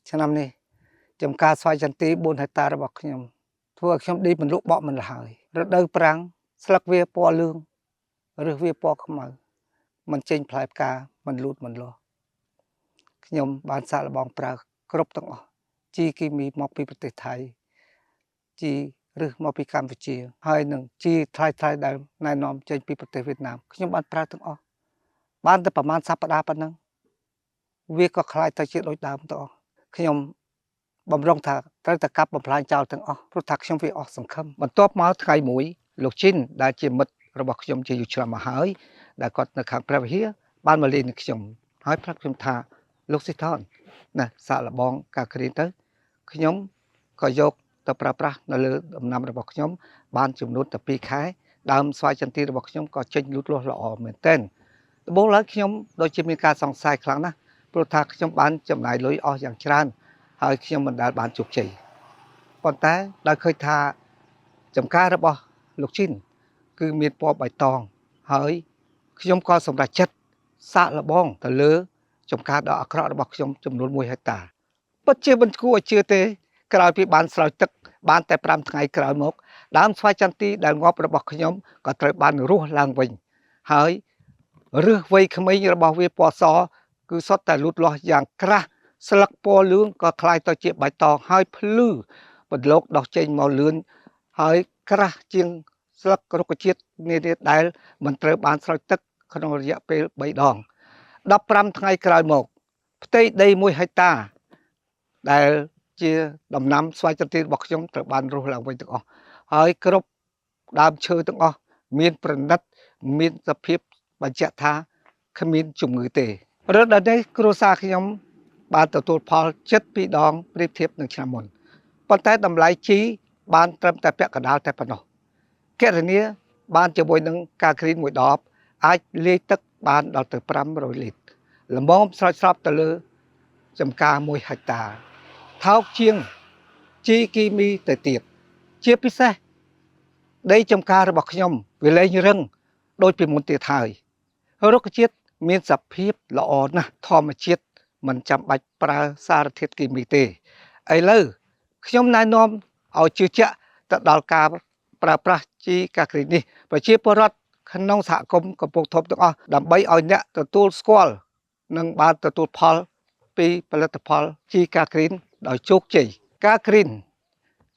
ឆ្នាំនេះចំការស្វាយចន្ទី4ហិកតារបស់ខ្ញុំធ្វើឲ្យខ្ញុំឌីមិនលក់បកមិនលហើយរដូវប្រាំងស្លឹកវាពណ៌លឿងឬវាពណ៌ខ្មៅมันចេញផ្លែផ្កាมันលូតមិនលាស់ខ្ញុំបានសាកល្បងប្រើគ្រប់ទាំងអស់ជីគីមីមកពីប្រទេសថៃជីឬមកពីកម្ពុជាហើយនឹងជីថ្លៃដែលណែនាំចេញពីប្រទេសវៀតណាមខ្ញុំបានប្រើទាំងអស់បានតែប្រហែលសប្តាហ៍ប៉ុណ្ណឹងវាក៏คล้ายទៅជាដូចដើមទាំងអស់ខ្ញុំបំរុងថាត្រូវតែកាប់បំផ្លាញចោលទាំងអស់ព្រោះថាខ្ញុំវាអស់សង្ឃឹមបន្ទាប់មកថ្ងៃមួយលោកជីនដែលជាមិត្តរបស់ខ្ញុំជាយូរឆ្នាំមកហើយដែលគាត់នៅខាងព្រះវិហារបានមកលេងនឹងខ្ញុំហើយប្រាប់ខ្ញុំថាលោកស៊ីថនណាសាកល្បងការគ្រីនទៅខ្ញុំក៏យកទៅប្រើប្រាស់នៅលើដំណាំរបស់ខ្ញុំបានចំនួនតែ2ខែដើមស្វាយចន្ទីរបស់ខ្ញុំក៏ចេញលូតលាស់ល្អមែនទែនដំបូងឡើយខ្ញុំដូចជាមានការសង្ស័យខ្លាំងណាស់ព្រោះថាខ្ញុំបានចំណាយលុយអស់យ៉ាងច្រើនហើយខ្ញុំមិនដែលបានជោគជ័យប៉ុន្តែដោយឃើញថាចំការរបស់លោកជីនគឺមានពណ៌បៃតងហើយខ្ញុំក៏សម្រេចចិត្តសាកល្បងទៅលើចំការដ៏អាក្រក់របស់ខ្ញុំចំនួន1ហិកតាពិតជាមិនគួរឲ្យជឿទេក្រោយពីបានស្រោចទឹកបានតែ5ថ្ងៃក្រោយមកដើមស្វាយចន្ទីដែលងាប់របស់ខ្ញុំក៏ត្រូវបានរស់ឡើងវិញហើយឫសវ័យក្មេងរបស់វាពណ៌សគឺសុទ្ធតែលូតលាស់យ៉ាងក្រាស់ស្លឹកពណ៌លឿងក៏คล้ายទៅជាបៃតងហើយភ្លឺបន្លកដោះចេញមកលឿនហើយក្រាស់ជាងស្លឹករុក្ខជាតិនានាដែលមិនត្រូវបានស្រោចទឹកក្នុងរយៈពេល3ដង15ថ្ងៃក្រោយមកផ្ទៃដី1ហិកតាដែលជាដំណាំស្វាយចន្ទីរបស់ខ្ញុំត្រូវបានរស់ឡើងវិញទាំងអស់ហើយគ្រប់ដើមឈើទាំងអស់មានប្រណិតមានសភាពបញ្ជាក់ថាគ្មានជំងឺទេរដូវនេះគ្រួសារខ្ញុំបានទទួលផល7 ដងប្រៀបធៀបនឹងឆ្នាំមុនប៉ុន្តែតម្លៃជីបានត្រឹមតែពាក់កណ្ដាលតែប៉ុណ្ណោះគណនាបានជាមួយនឹងការគ្រីនមួយដបអាចលាយទឹកបានដល់ទៅ500លីត្រល្មមស្រោចស្រពទៅលើចំការ1ហិកតាថោកជាងជីគីមីទៅទៀតជាពិសេសដីចំការរបស់ខ្ញុំវាលែងរឹងដូចពីមុនទៀតហើយរុក្ខជាតិមានសភាពល្អណាស់ធម្មជាតិមិនចាំបាច់ប្រើសារធាតុគីមីទេឥឡូវខ្ញុំណែនាំឲ្យជឿជាក់ទៅដល់ការប្រើប្រាស់ជីកាគ្រីនេះប្រជាពលរដ្ឋក្នុងសហគមន៍កំពង់ធំទាំងអស់ដើម្បីឲ្យអ្នកទទួលស្គាល់និងបានទទួលផលពីផលិតផលជីកាគ្រីនដោយជោគជ័យកាគ្រីន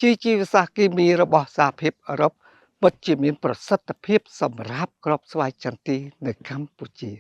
ជីជីវសាស្ត្រគីមីរបស់សហភាពអឺរ៉ុបពិតជាមានប្រសិទ្ធភាពសម្រាប់គ្រាប់ស្វាយចន្ទីនៅកម្ពុជា